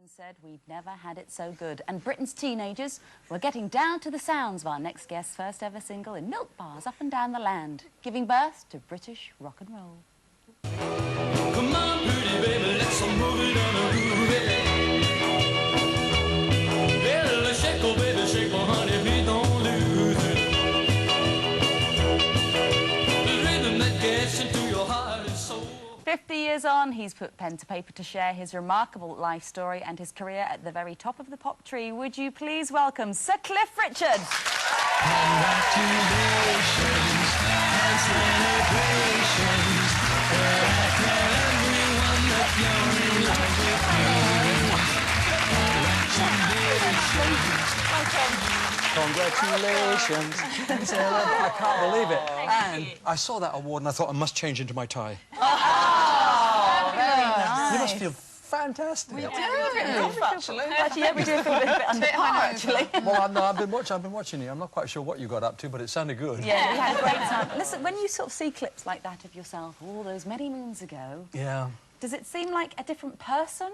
And said we'd never had it so good. And Britain's teenagers were getting down to the sounds of our next guest's first ever single in milk bars up and down the land, giving birth to British rock and roll. Come on, pretty baby, let's move it on a groove. Well, shake, oh baby, shake, oh honey, we don't lose it. The rhythm that gets into your heart and soul. 50 years on, he's put pen to paper to share his remarkable life story and his career at the very top of the pop tree. Would you please welcome Sir Cliff Richard? Congratulations and celebrations. I tell everyone that you're in love with Congratulations. I can't believe it. And I saw that award and I thought I must change into my tie. You must feel fantastic. We do. Actually. Actually, yeah, we do feel a bit underpowered, actually. Well, I've been watching you. I'm not quite sure what you got up to, but it sounded good. Yeah, we had a great time. Listen, when you sort of see clips like that of yourself all those many moons ago, Yeah. does it seem like a different person?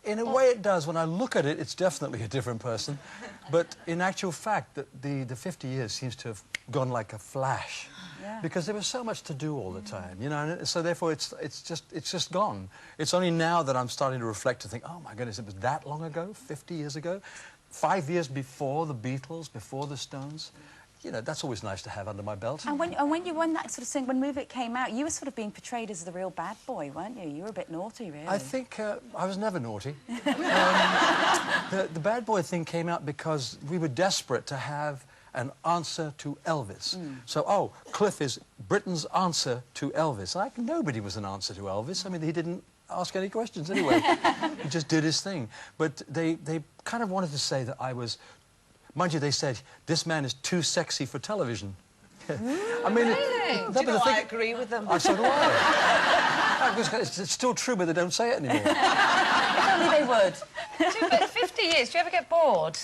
In a way it does. When I look at it, it's definitely a different person. But in actual fact, the 50 years seems to have gone like a flash. Yeah. Because there was so much to do all the time, you know, and so therefore it's just gone. It's only now that I'm starting to reflect to think, oh my goodness, it was that long ago, 50 years ago, 5 years before the Beatles, before the Stones. You know, that's always nice to have under my belt. And when that sort of thing, when Move It came out, you were sort of being portrayed as the real bad boy, weren't you? You were a bit naughty, really. I think I was never naughty. The bad boy thing came out because we were desperate to have an answer to Elvis. So, oh, Cliff is Britain's answer to Elvis. Like, nobody was an answer to Elvis. I mean, he didn't ask any questions anyway. He just did his thing. But they kind of wanted to say that I was... Mind you, they said, this man is too sexy for television. I mean... Really? No, Do you know, but I agree with them. So do I. It's still true, but they don't say it anymore. If only they would. But 50 years, do you ever get bored?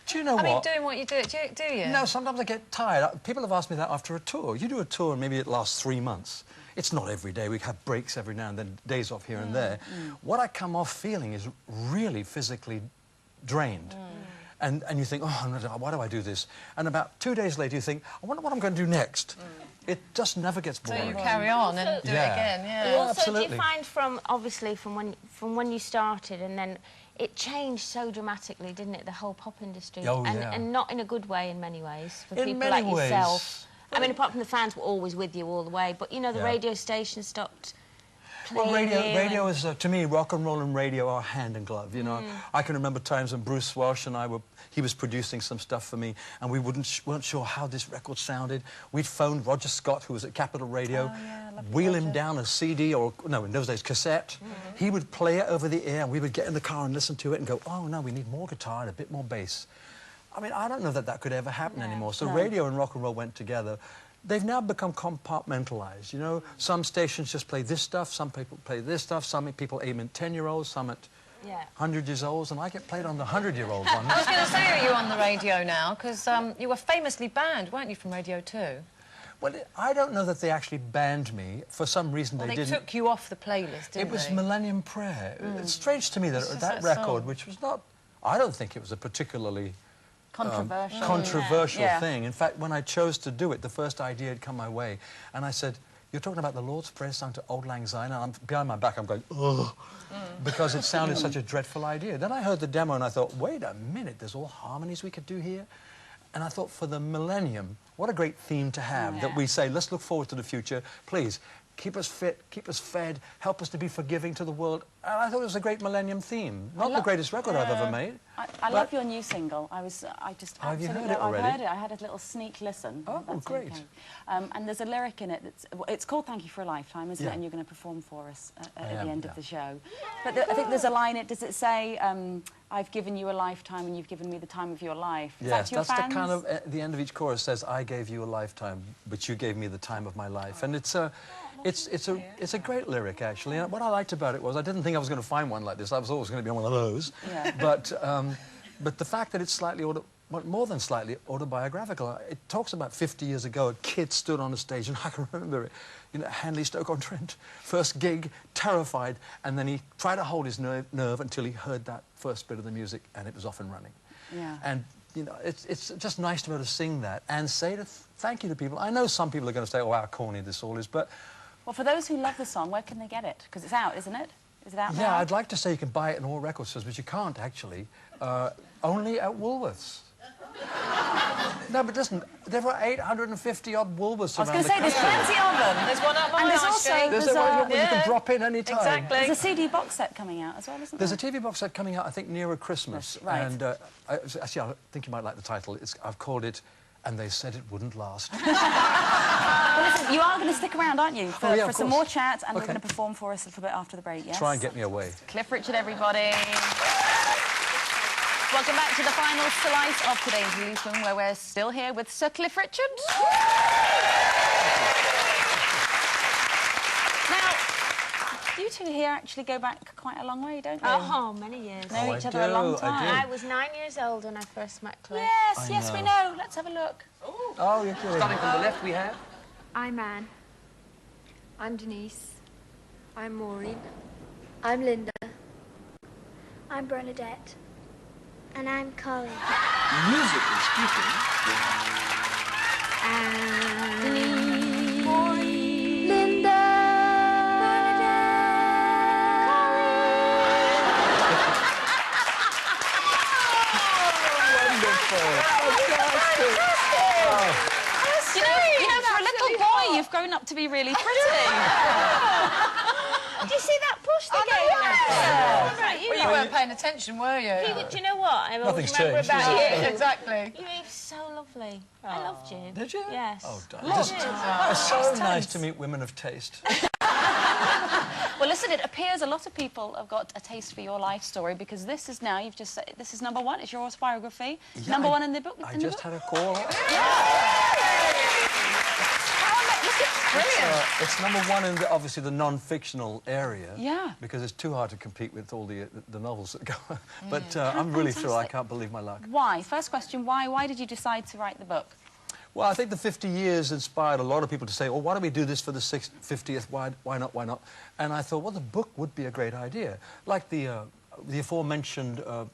Do you know what? I mean, doing what you do, do you? No, sometimes I get tired. People have asked me that after a tour. You do a tour and maybe it lasts 3 months. It's not every day. We have breaks every now and then, days off here and there. What I come off feeling is really physically drained. And you think, oh, no, why do I do this? And about 2 days later, you think, I wonder what I'm going to do next. It just never gets boring. So you carry on and do it again, yeah. Also, absolutely. do you find from when you started and then it changed so dramatically, didn't it? The whole pop industry, Oh, yeah. and not in a good way in many ways for In people many like yourself. ways. I mean, apart from the fans were always with you all the way, but you know the Yeah. radio station stopped. Well, radio is, to me, rock and roll and radio are hand in glove, you know. I can remember times when Bruce Welsh and he was producing some stuff for me, and we weren't sure how this record sounded. We'd phoned Roger Scott, who was at Capitol Radio, wheel him down a CD, or, no, in those days, cassette. He would play it over the air, and we would get in the car and listen to it and go, oh, no, we need more guitar and a bit more bass. I mean, I don't know that that could ever happen anymore. So radio and rock and roll went together. They've now become compartmentalized, you know. Some stations just play this stuff, some people play this stuff, some people aim at 10-year-olds, some at 100 years olds, and I get played on the 100-year-old one. I was going to say that you're on the radio now, because you were famously banned, weren't you, from Radio 2? Well, I don't know that they actually banned me. For some reason, Well, they they didn't. took you off the playlist, didn't It was they? Millennium Prayer. It's strange to me that It's just that that record, song. which was not... I don't think it was a particularly... Controversial. controversial Yeah. thing. In fact, when I chose to do it, the first idea had come my way, and I said, you're talking about the Lord's Prayer sung to Auld Lang Syne, and I'm behind my back, I'm going, ugh, because it sounded such a dreadful idea. Then I heard the demo and I thought, wait a minute, there's all harmonies we could do here. And I thought, for the millennium, what a great theme to have, that we say, let's look forward to the future, please. Keep us fit, keep us fed, help us to be forgiving to the world. And I thought it was a great millennium theme. Not the greatest record I've ever made. I love your new single. I just Have you absolutely... heard it already? I've heard it. I had a little sneak listen. Oh, That's great. okay. And there's a lyric in it that's... It's called Thank You for a Lifetime, isn't Yeah. it? And you're going to perform for us at I the am, end yeah. of the show. But I think there's a line, does it say, I've given you a lifetime and you've given me the time of your life? Is Yes, that to your that's fans? the kind of... the end of each chorus says, I gave you a lifetime, but you gave me the time of my life. And it's a great lyric, actually. And what I liked about it was I didn't think I was going to find one like this. I was always going to be on one of those. Yeah. But the fact that it's slightly more than slightly autobiographical. It talks about 50 years ago, a kid stood on a stage, and I can remember it, you know, Hanley-Stoke-on-Trent, first gig, terrified, and then he tried to hold his nerve until he heard that first bit of the music, and it was off and running. Yeah. And, you know, it's just nice to be able to sing that and say thank you to people. I know some people are going to say, oh, how corny this all is, but... Well, for those who love the song, where can they get it? Because it's out, isn't it? Is it out now? Yeah, I'd like to say you can buy it in all record stores, but you can't, actually. Only at Woolworths. No, but listen, there are 850-odd Woolworths I was around going the to say, there's country. plenty of them. There's one up my And there's high also... street. There's there's one you a, can drop in any time. Exactly. there's a CD box set coming out as well, isn't there? There's a TV box set coming out, I think, nearer Christmas. Yes, right. And actually, I think you might like the title. I've called it "And They Said It Wouldn't Last." Well, listen, you are going to stick around, aren't you, for, Oh, yeah, for of some course. more chat, and we're Okay. going to perform for us a little bit after the break, yes? Try and get me away. Cliff Richard, everybody. Welcome back to the final slice of today's Newsroom, where we're still here with Sir Cliff Richard. Now, you two here actually go back quite a long way, don't you? Oh, many years. Know Oh, each I other a do, long I time. do. I was 9 years old when I first met Cliff. Yes, I yes, we know. know. Let's have a look. Oh, you're kidding. Starting from the left, we have. I'm Anne. I'm Denise. I'm Maureen. I'm Linda. I'm Bernadette. And I'm Colin. Musically speaking, And Maureen. Linda. You know, for a little boy, you've grown up to be really pretty. Do you see that push they gave me? Right, Well, you weren't paying attention, were you? Do you know what? I always Nothing's remember changed, about has you. Exactly. You were so lovely. I loved you. Did you? Yes. Oh, darling. It's so nice to meet women of taste. Well, listen, it appears a lot of people have got a taste for your life story, because this is now, you've just said, this is #1. It's your autobiography. Yeah, Number one in the book. I in the just book. had a call. Brilliant. It's #1 in obviously the non-fictional area. Yeah. Because it's too hard to compete with all the novels that go. But I'm really thrilled. I fantastic. can't believe my luck. Why? First question, why? Why did you decide to write the book? Well, I think the 50 years inspired a lot of people to say, well, why don't we do this for the 50th? Why not? Why not? And I thought, well, the book would be a great idea. Like the aforementioned The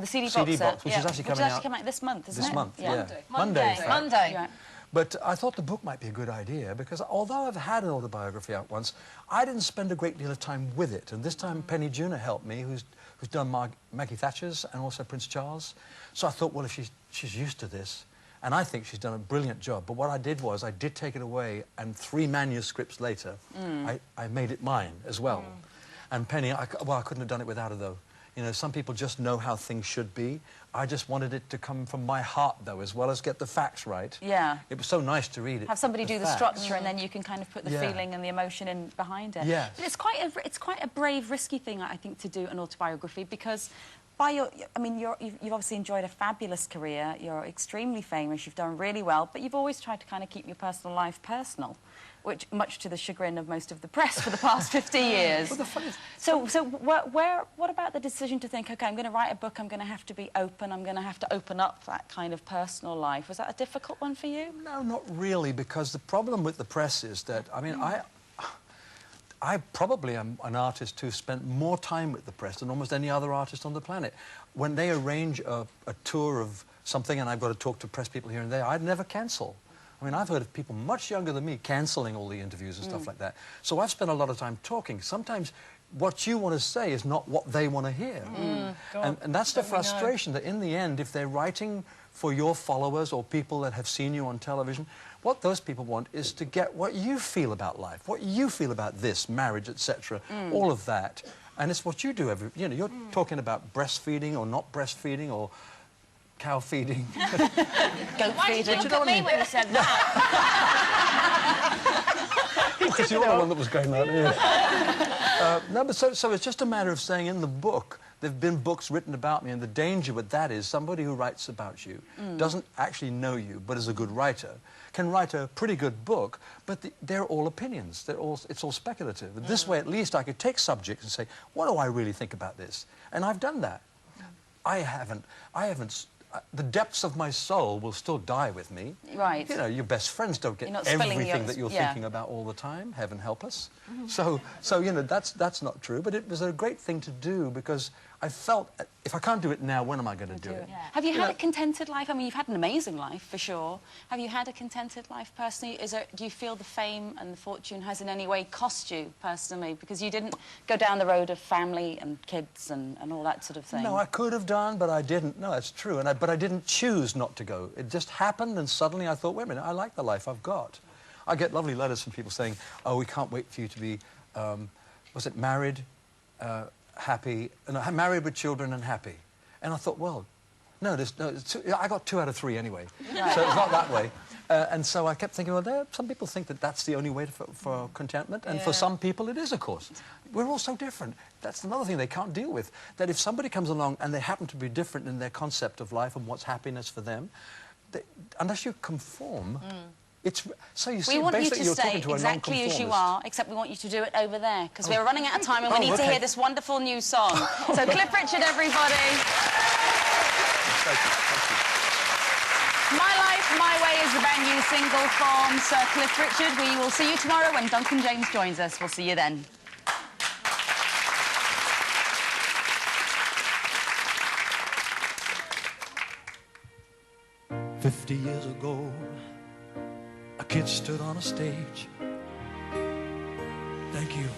CD CD box, box, which yeah. is actually coming out coming out this month, isn't it? this month. Yeah. Monday. in fact. Monday. Right. But I thought the book might be a good idea because although I've had an autobiography out once, I didn't spend a great deal of time with it. And this time Penny Junor helped me, who's done Maggie Thatcher's and also Prince Charles. So I thought, well, if she's used to this, and I think she's done a brilliant job. But what I did was I did take it away, and 3 manuscripts later, I made it mine as well. And Penny, I couldn't have done it without her, though. You know, some people just know how things should be. I just wanted it to come from my heart, though, as well as get the facts right. Yeah. It was so nice to read it. Have somebody do the facts. structure, and then you can kind of put the Yeah. feeling and the emotion in behind it. Yes. But it's quite a brave, risky thing, I think, to do an autobiography, because you've obviously enjoyed a fabulous career. You're extremely famous. You've done really well, but you've always tried to kind of keep your personal life personal, which, much to the chagrin of most of the press for the past 50 years. Well, the funny So what about the decision to think, OK, I'm going to write a book, I'm going to have to be open, I'm going to have to open up that kind of personal life? Was that a difficult one for you? No, not really, because the problem with the press is that, I mean, I probably am an artist who spent more time with the press than almost any other artist on the planet. When they arrange a tour of something and I've got to talk to press people here and there, I'd never cancel. I mean, I've heard of people much younger than me cancelling all the interviews and stuff like that. So I've spent a lot of time talking. Sometimes what you want to say is not what they want to hear. And that's the frustration, that in the end, if they're writing for your followers or people that have seen you on television, what those people want is to get what you feel about life, what you feel about this, marriage, etc., all of that. And it's what you do you know, you're talking about breastfeeding or not breastfeeding or cow feeding. Goat Why did you feeding. look at me when you said that? Because you're the one that was going like that. No, but so it's just a matter of saying in the book, there have been books written about me, and the danger with that is somebody who writes about you doesn't actually know you, but is a good writer, can write a pretty good book, but they're all opinions. It's all speculative. And this way, at least, I could take subjects and say, what do I really think about this? And I've done that. I haven't the depths of my soul will still die with me. Right. You know, your best friends don't get You're not spilling everything your- that you're yeah. thinking about all the time. Heaven help us. So you know, that's not true. But it was a great thing to do because I felt if I can't do it now, when am I going to do it? Have you had a contented life? I mean, you've had an amazing life, for sure. Have you had a contented life personally? Do you feel the fame and the fortune has in any way cost you personally? Because you didn't go down the road of family and kids and all that sort of thing. No, I could have done, but I didn't. No, that's true. But I didn't choose not to go. It just happened, and suddenly I thought, wait a minute, I like the life I've got. I get lovely letters from people saying, oh, we can't wait for you to be, was it married, happy, no, married with children and happy. And I thought, well, no, I got 2 out of 3 anyway. Right. So it's not that way. And so I kept thinking, well, some people think that that's the only way for contentment, and for some people it is, of course. We're all so different. That's another thing they can't deal with, that if somebody comes along and they happen to be different in their concept of life and what's happiness for them, unless you conform, it's... So you see, We want you basically to you're stay talking to a exactly as you nonconformist. are, except we want you to do it over there, because we're running out of time and we need to okay. hear this wonderful new song. So Cliff Richard, everybody. Thank you. My Life, My Way is the brand new single from Sir Cliff Richard. We will see you tomorrow when Duncan James joins us. We'll see you then. "50 years ago, a kid stood on a stage." Thank you.